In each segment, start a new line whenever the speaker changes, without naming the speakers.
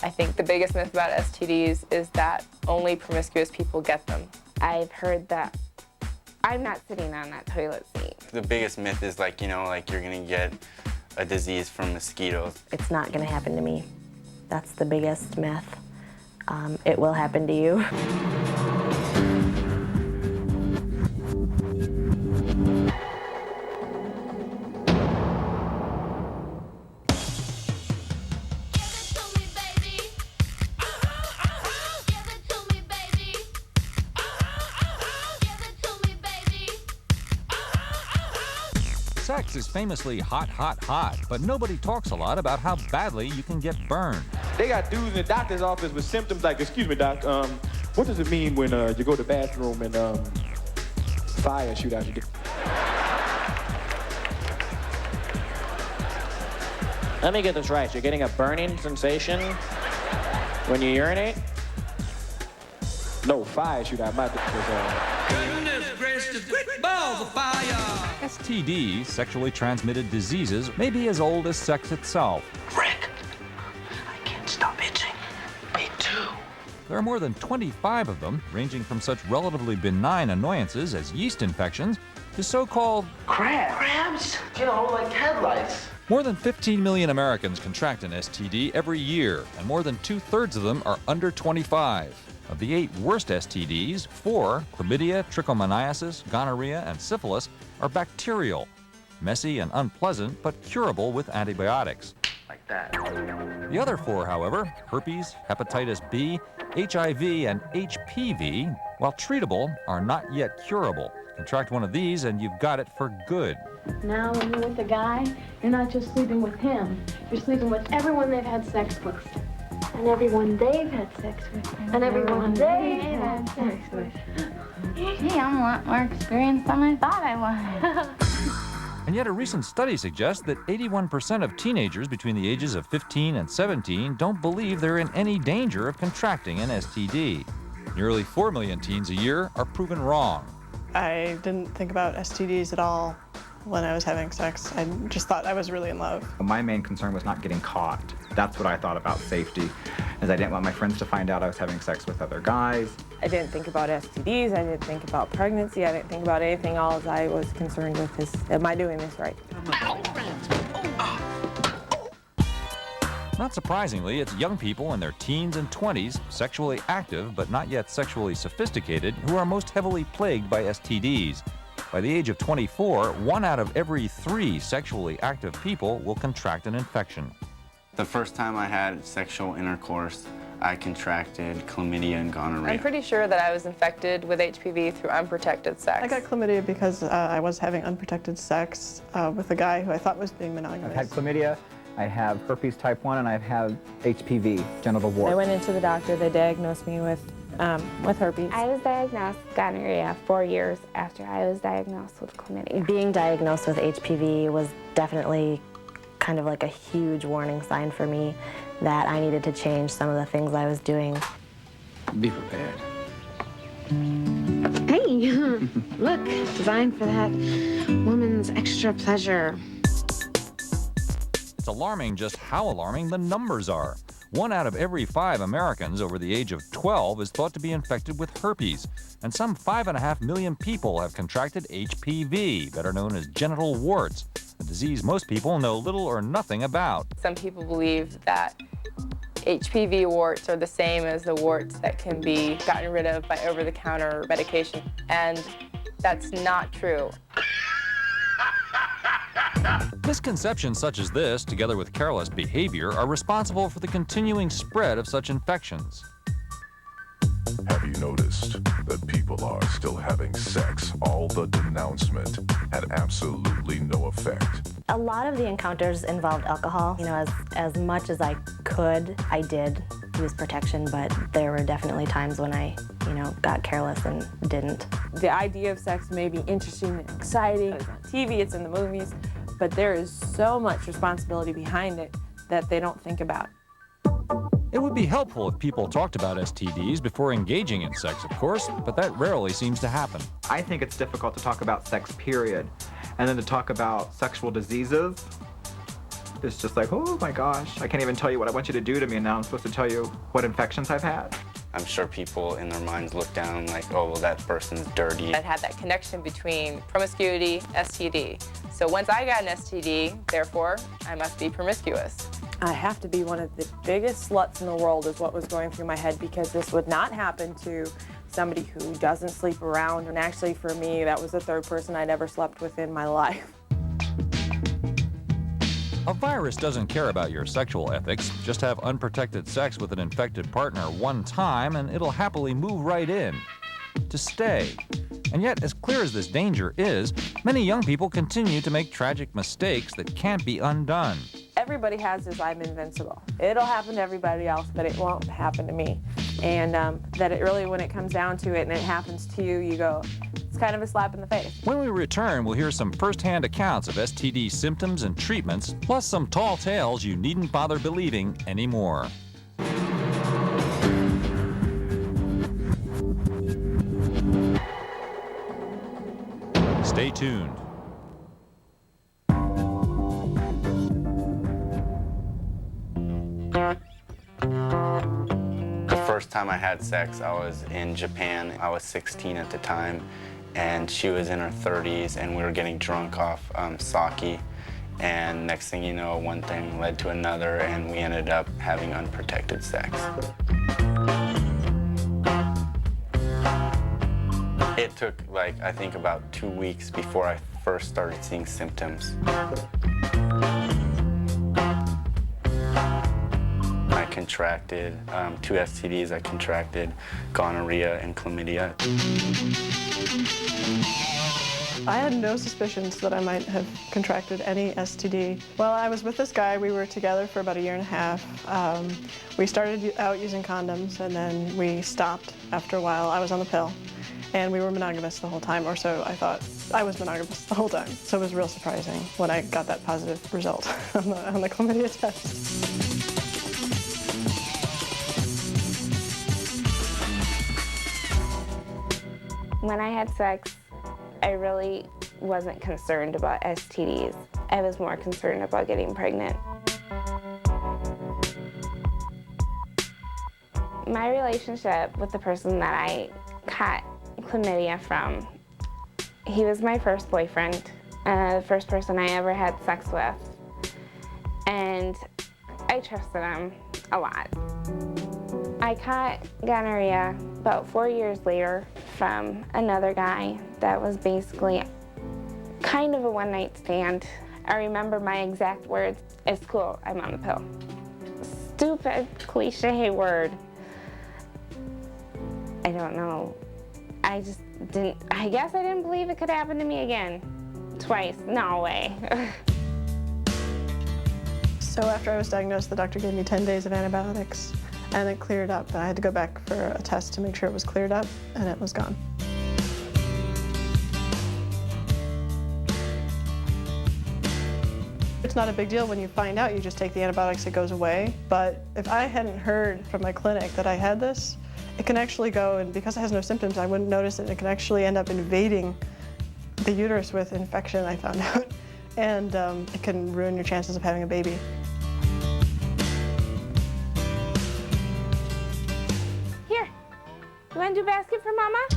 I think the biggest myth about STDs is that only promiscuous people get them.
I've heard that I'm not sitting on that toilet seat.
The biggest myth is like, you know, like you're gonna get a disease from mosquitoes.
It's not gonna happen to me. That's the biggest myth. It will happen to you.
Sex is famously hot, hot, hot, but nobody talks a lot about how badly you can get burned.
They got dudes in the doctor's office with symptoms like, excuse me, doc, what does it mean when you go to the bathroom and fire shoot out your dick?
Let me get this right. You're getting a burning sensation when you urinate?
No, fire shoot out my dick.
Goodness gracious, quick balls of fire!
STDs, sexually transmitted diseases, may be as old as sex itself.
Rick, I can't stop itching. Me too.
There are more than 25 of them, ranging from such relatively benign annoyances as yeast infections to so-called
Crabs? You know, like headlights.
More than 15 million Americans contract an STD every year, and more than 2/3 of them are under 25. Of the 8 worst STDs, 4, chlamydia, trichomoniasis, gonorrhea, and syphilis, are bacterial, messy and unpleasant, but curable with antibiotics.
Like that.
The other 4, however, herpes, hepatitis B, HIV, and HPV, while treatable, are not yet curable. Contract one of these and you've got it for good.
Now, when you're with a guy, you're not just sleeping with him. You're sleeping with everyone they've had sex with. And everyone they've had sex with. And everyone they've had sex with.
Gee, I'm a lot more experienced than I thought I was.
And yet a recent study suggests that 81% of teenagers between the ages of 15 and 17 don't believe they're in any danger of contracting an STD. Nearly 4 million teens a year are proven wrong.
I didn't think about STDs at all when I was having sex. I just thought I was really in love.
My main concern was not getting caught. That's what I thought about safety, is I didn't want my friends to find out I was having sex with other guys.
I didn't think about STDs, I didn't think about pregnancy, I didn't think about anything. All I was concerned with is, am I doing this right?
Not surprisingly, it's young people in their teens and 20s, sexually active but not yet sexually sophisticated, who are most heavily plagued by STDs. By the age of 24, 1 out of every 3 sexually active people will contract an infection.
The first time I had sexual intercourse, I contracted chlamydia and gonorrhea.
I'm pretty sure that I was infected with HPV through unprotected sex.
I got chlamydia because I was having unprotected sex with a guy who I thought was being monogamous.
I've had chlamydia, I have herpes type 1, and I've had HPV, genital wart.
I went into the doctor, they diagnosed me with herpes.
I was diagnosed with gonorrhea 4 years after I was diagnosed with chlamydia.
Being diagnosed with HPV was definitely kind of like a huge warning sign for me that I needed to change some of the things I was doing.
Be prepared.
Hey, look, designed for that woman's extra pleasure.
It's alarming just how alarming the numbers are. 1 out of every 5 Americans over the age of 12 is thought to be infected with herpes, and some 5.5 million people have contracted HPV, better known as genital warts, a disease most people know little or nothing about.
Some people believe that HPV warts are the same as the warts that can be gotten rid of by over-the-counter medication, and that's not true.
Misconceptions such as this, together with careless behavior, are responsible for the continuing spread of such infections.
Have you noticed that people are still having sex? All the denouncement had absolutely no effect.
A lot of the encounters involved alcohol. You know, as much as I could, I did use protection, but there were definitely times when I, got careless and didn't.
The idea of sex may be interesting and exciting. It's on TV, it's in the movies, but there is so much responsibility behind it that they don't think about.
It would be helpful if people talked about STDs before engaging in sex, of course, but that rarely seems to happen.
I think it's difficult to talk about sex, period. And then to talk about sexual diseases, It's just like, oh my gosh, I can't even tell you what I want you to do to me, and now I'm supposed to tell you what infections I've had.
I'm sure people in their minds look down like, oh, well, that person's dirty.
I had that connection between promiscuity, STD. So once I got an STD, therefore, I must be promiscuous.
I have to be one of the biggest sluts in the world is what was going through my head, because this would not happen to somebody who doesn't sleep around. And actually for me, that was the third person I'd ever slept with in my life.
A virus doesn't care about your sexual ethics. Just have unprotected sex with an infected partner one time and it'll happily move right in to stay. And yet, as clear as this danger is, many young people continue to make tragic mistakes that can't be undone.
Everybody has this I'm invincible. It'll happen to everybody else, but it won't happen to me. And that it really, when it comes down to it and it happens to you, you go, it's kind of a slap in the face.
When we return, we'll hear some first-hand accounts of STD symptoms and treatments, plus some tall tales you needn't bother believing anymore. Stay tuned.
The first time I had sex, I was in Japan. I was 16 at the time, and she was in her 30s, and we were getting drunk off sake. And next thing you know, one thing led to another, and we ended up having unprotected sex. It took, like, I think about 2 weeks before I first started seeing symptoms. I contracted 2 STDs. I contracted gonorrhea and chlamydia.
I had no suspicions that I might have contracted any STD. Well, I was with this guy. We were together for about 1.5 years. We started out using condoms, and then we stopped after a while. I was on the pill, and we were monogamous the whole time, or so I thought. I was monogamous the whole time, so it was real surprising when I got that positive result on the chlamydia test.
When I had sex, I really wasn't concerned about STDs. I was more concerned about getting pregnant. My relationship with the person that I caught chlamydia from, he was my first boyfriend, the first person I ever had sex with. And I trusted him a lot. I caught gonorrhea about 4 years later from another guy that was basically kind of a one-night stand. I remember my exact words, "It's cool, I'm on the pill." Stupid, cliche word. I don't know. I guess I didn't believe it could happen to me again. Twice, no way.
So after I was diagnosed, the doctor gave me 10 days of antibiotics, and it cleared up. And I had to go back for a test to make sure it was cleared up, and it was gone. It's not a big deal when you find out. You just take the antibiotics, it goes away. But if I hadn't heard from my clinic that I had this, it can actually go, and because it has no symptoms, I wouldn't notice it. It can actually end up invading the uterus with infection, I found out. And it can ruin your chances of having a baby.
Here, you want to do basket for Mama?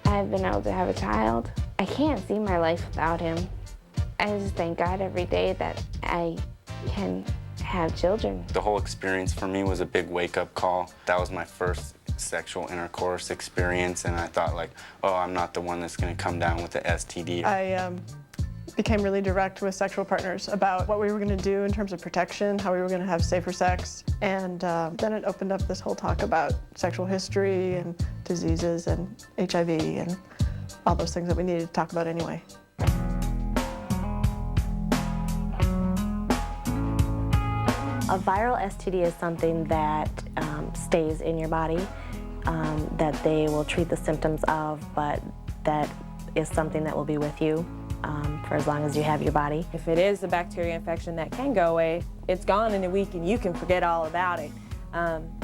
I've been able to have a child. I can't see my life without him. I just thank God every day that I can have children.
The whole experience for me was a big wake-up call. That was my first sexual intercourse experience, and I thought, like, oh, I'm not the one that's going to come down with the STD.
I became really direct with sexual partners about what we were going to do in terms of protection, how we were going to have safer sex, and then it opened up this whole talk about sexual history and diseases and HIV and all those things that we needed to talk about anyway.
A viral STD is something that stays in your body, that they will treat the symptoms of, but that is something that will be with you for as long as you have your body.
If it is a bacteria infection that can go away, it's gone in a week and you can forget all about it.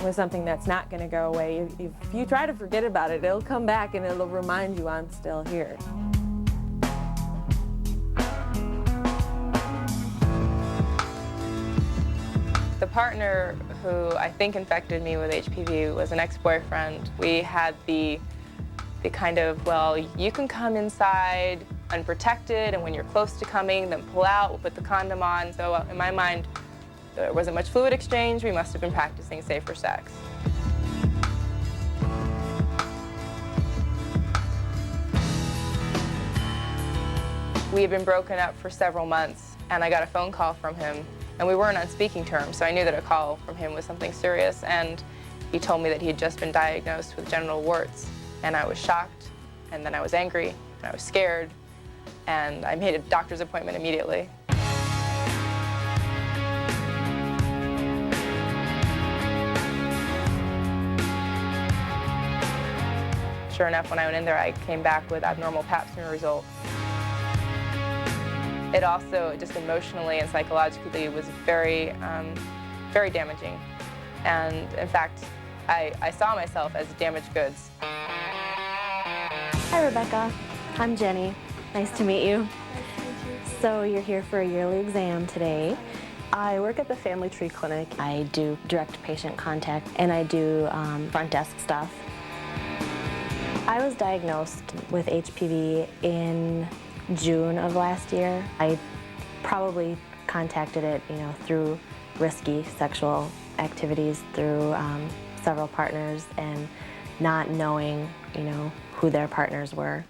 With something that's not going to go away, if you try to forget about it, it'll come back and it'll remind you I'm still here.
partner who I think infected me with HPV was an ex-boyfriend. We had the kind of, well, you can come inside unprotected, and when you're close to coming, then pull out, we'll put the condom on. So in my mind, there wasn't much fluid exchange. We must have been practicing safer sex. We had been broken up for several months, and I got a phone call from him, and we weren't on speaking terms, so I knew that a call from him was something serious, and he told me that he had just been diagnosed with genital warts, and I was shocked, and then I was angry, and I was scared, and I made a doctor's appointment immediately. Sure enough, when I went in there, I came back with abnormal pap smear results. It also, just emotionally and psychologically, was very, very damaging. And in fact, I saw myself as damaged goods.
Hi, Rebecca. I'm Jenny. Nice to meet you. So you're here for a yearly exam today. I work at the Family Tree Clinic. I do direct patient contact, and I do front desk stuff. I was diagnosed with HPV in June of last year. I probably contacted it, through risky sexual activities, through several partners, and not knowing, who their partners were.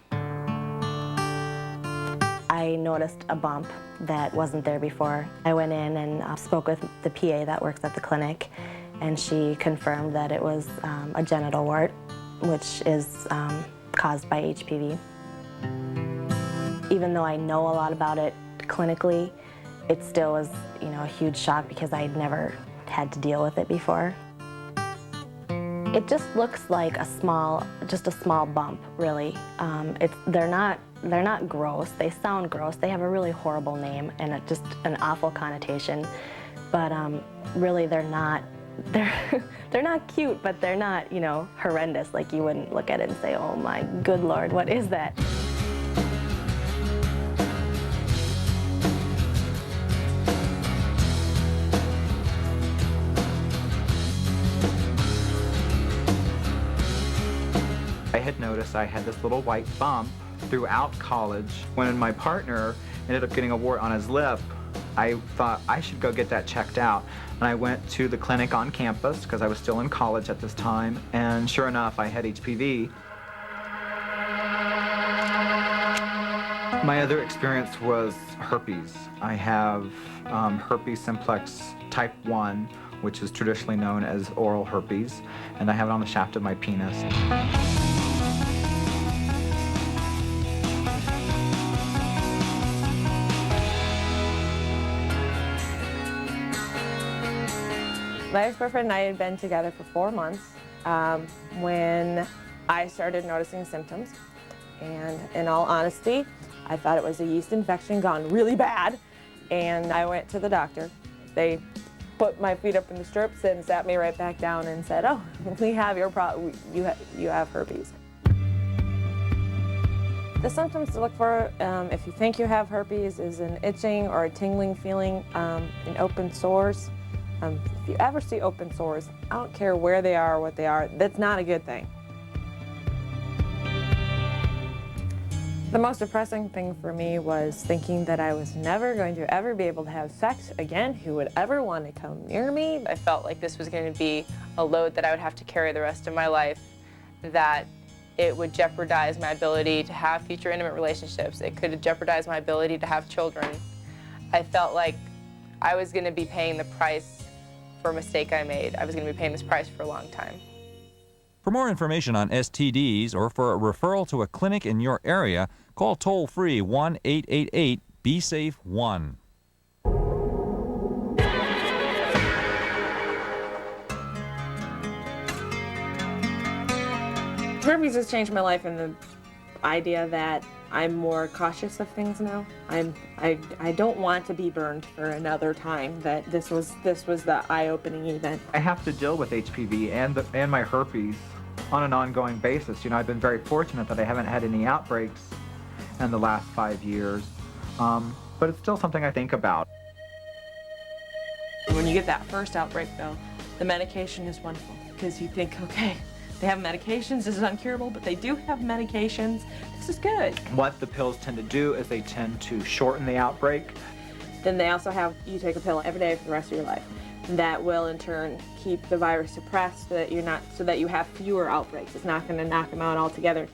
I noticed a bump that wasn't there before. I went in and spoke with the PA that works at the clinic, and she confirmed that it was a genital wart, which is caused by HPV. Even though I know a lot about it clinically, it still was, a huge shock because I'd never had to deal with it before. It just looks like just a small bump, really. They're not gross. They sound gross. They have a really horrible name and just an awful connotation. But really, they're not cute, but they're not, horrendous. Like, you wouldn't look at it and say, oh my good Lord, what is that?
I had noticed I had this little white bump throughout college. When my partner ended up getting a wart on his lip, I thought I should go get that checked out. And I went to the clinic on campus because I was still in college at this time, and sure enough, I had HPV. My other experience was herpes. I have herpes simplex type 1, which is traditionally known as oral herpes, and I have it on the shaft of my penis.
My ex-boyfriend and I had been together for 4 months when I started noticing symptoms. And in all honesty, I thought it was a yeast infection gone really bad. And I went to the doctor. They put my feet up in the stirrups and sat me right back down and said, oh, we have your problem. You have herpes. The symptoms to look for if you think you have herpes is an itching or a tingling feeling in open sores. If you ever see open sores, I don't care where they are or what they are, that's not a good thing. The most depressing thing for me was thinking that I was never going to ever be able to have sex again. Who would ever want to come near me?
I felt like this was going to be a load that I would have to carry the rest of my life, that it would jeopardize my ability to have future intimate relationships. It could jeopardize my ability to have children. I felt like I was going to be paying the price for a mistake I made. I was going to be paying this price for a long time.
For more information on STDs or for a referral to a clinic in your area, call toll-free 1-888-BE-SAFE-1.
Herpes has changed my life in the idea that I'm more cautious of things now. I don't want to be burned for another time. That this was the eye-opening event.
I have to deal with HPV and my herpes on an ongoing basis. I've been very fortunate that I haven't had any outbreaks in the last 5 years, but it's still something I think about.
When When you get that first outbreak, though, the medication is wonderful because you think, okay, they have medications, this is uncurable, but they do have medications, this is good.
What the pills tend to do is they tend to shorten the outbreak.
Then they also have, you take a pill every day for the rest of your life. That will in turn keep the virus suppressed so that you have fewer outbreaks. It's not going to knock them out altogether.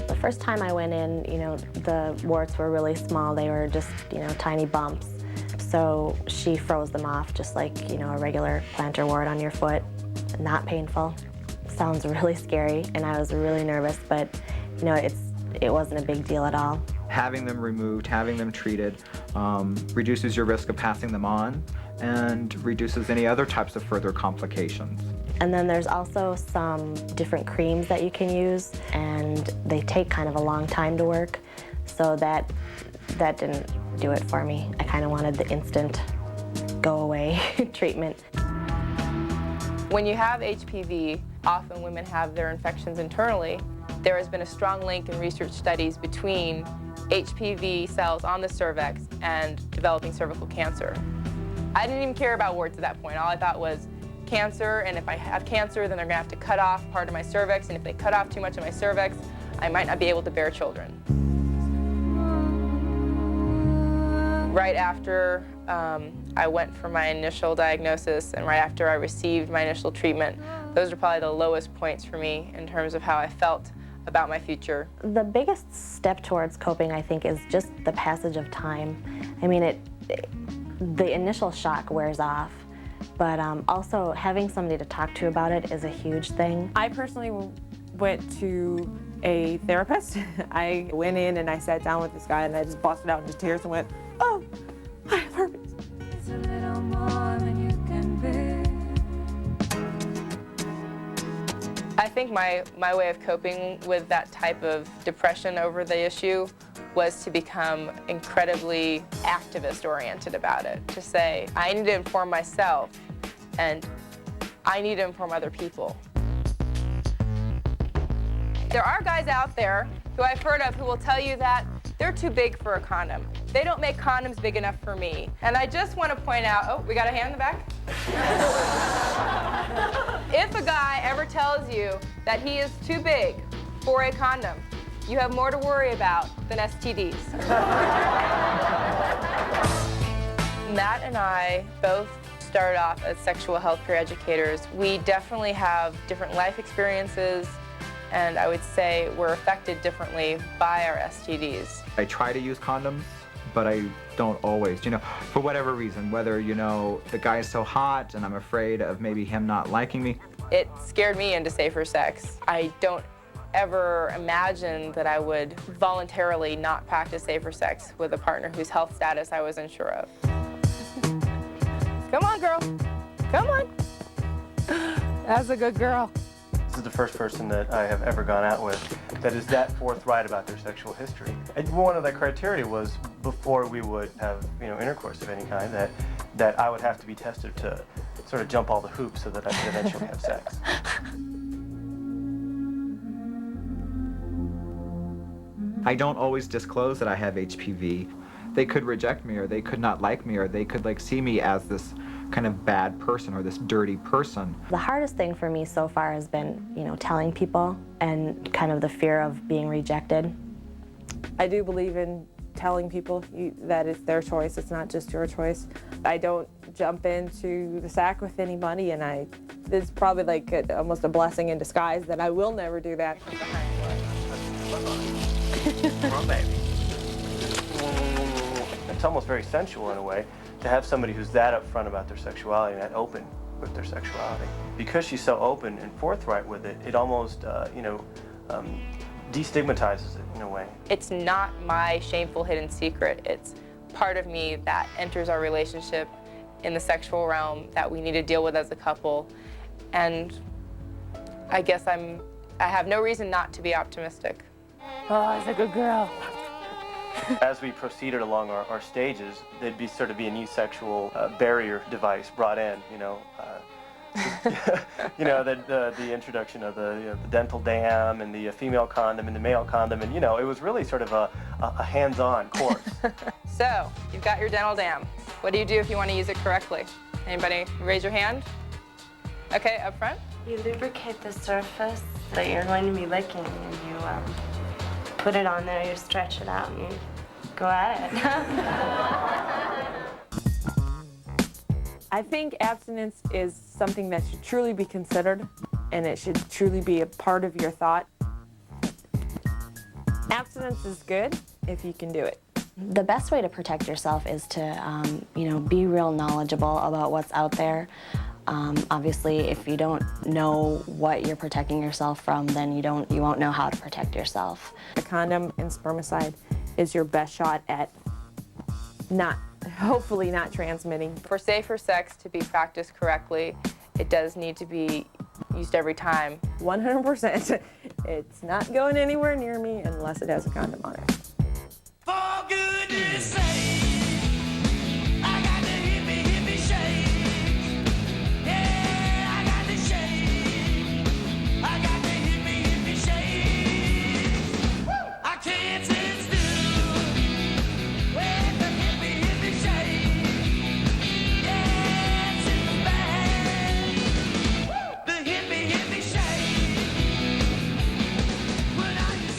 The first time I went in, the warts were really small. They were just, tiny bumps. So she froze them off just like, a regular plantar wart on your foot. Not painful. Sounds really scary, and I was really nervous, but, it wasn't a big deal at all.
Having them removed, having them treated, reduces your risk of passing them on and reduces any other types of further complications.
And then there's also some different creams that you can use, and they take kind of a long time to work, so that didn't do it for me. I kind of wanted the instant go away treatment.
When you have HPV, often women have their infections internally. There has been a strong link in research studies between HPV cells on the cervix and developing cervical cancer. I didn't even care about warts at that point. All I thought was cancer, and if I have cancer, then they're gonna have to cut off part of my cervix, and if they cut off too much of my cervix, I might not be able to bear children. Right after I went for my initial diagnosis and right after I received my initial treatment, those are probably the lowest points for me in terms of how I felt about my future.
The biggest step towards coping, I think, is just the passage of time. I mean, the initial shock wears off, but also having somebody to talk to about it is a huge thing.
I personally went to a therapist. I went in and I sat down with this guy and I just busted out into tears and went, oh, I have herpes. It's a little more than you can bear.
I think my way of coping with that type of depression over the issue was to become incredibly activist-oriented about it, to say, I need to inform myself and I need to inform other people. There are guys out there who I've heard of who will tell you that they're too big for a condom. They don't make condoms big enough for me. And I just want to point out, oh, we got a hand in the back? If a guy ever tells you that he is too big for a condom, you have more to worry about than STDs. Matt and I both started off as sexual health care educators. We definitely have different life experiences, and I would say we're affected differently by our STDs.
I try to use condoms, but I don't always, for whatever reason, whether, the guy is so hot and I'm afraid of maybe him not liking me.
It scared me into safer sex. I don't ever imagine that I would voluntarily not practice safer sex with a partner whose health status I was unsure of. Come on, girl. Come on. That's a good girl.
This is the first person that I have ever gone out with that is that forthright about their sexual history. And one of the criteria was before we would have, intercourse of any kind, that I would have to be tested to sort of jump all the hoops so that I could eventually have sex.
I don't always disclose that I have HPV. They could reject me, or they could not like me, or they could see me as this kind of bad person or this dirty person.
The hardest thing for me so far has been, telling people and kind of the fear of being rejected.
I do believe in telling people that it's their choice, it's not just your choice. I don't jump into the sack with anybody, and it's probably almost a blessing in disguise that I will never do that.
Come on, baby. It's almost very sensual in a way to have somebody who's that upfront about their sexuality and that open with their sexuality. Because she's so open and forthright with it, it almost, destigmatizes it in a way.
It's not my shameful hidden secret. It's part of me that enters our relationship in the sexual realm that we need to deal with as a couple. And I guess I have no reason not to be optimistic. Oh, that's a good girl.
As we proceeded along our stages, there'd be a new sexual barrier device brought in, the introduction of the dental dam and the female condom and the male condom, and it was really sort of a hands-on course.
So, you've got your dental dam. What do you do if you want to use it correctly? Anybody raise your hand? Okay, up front.
You lubricate the surface that you're going to be licking, and you put it on there, you stretch it out, and you go at it.
I think abstinence is something that should truly be considered, and it should truly be a part of your thought. Abstinence is good if you can do it.
The best way to protect yourself is to, be real knowledgeable about what's out there. Obviously, if you don't know what you're protecting yourself from, then you won't know how to protect yourself.
A condom and spermicide is your best shot at hopefully not transmitting.
For safer sex to be practiced correctly, it does need to be used every time.
100%. It's not going anywhere near me unless it has a condom on it.
For goodness sake, I got the hippie, hippie shake. Yeah, I got the shake. I got the hippie, hippie shake. I can't sit still with the hippie, hippie shake. Yeah, it's in the bag. The hippie, hippie shake.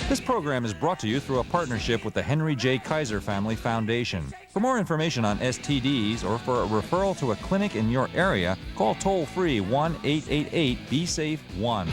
This program is brought to you through a partnership with the Henry J. Kaiser Family Foundation. For more information on STDs or for a referral to a clinic in your area, call toll-free 1-888-BE-SAFE-1.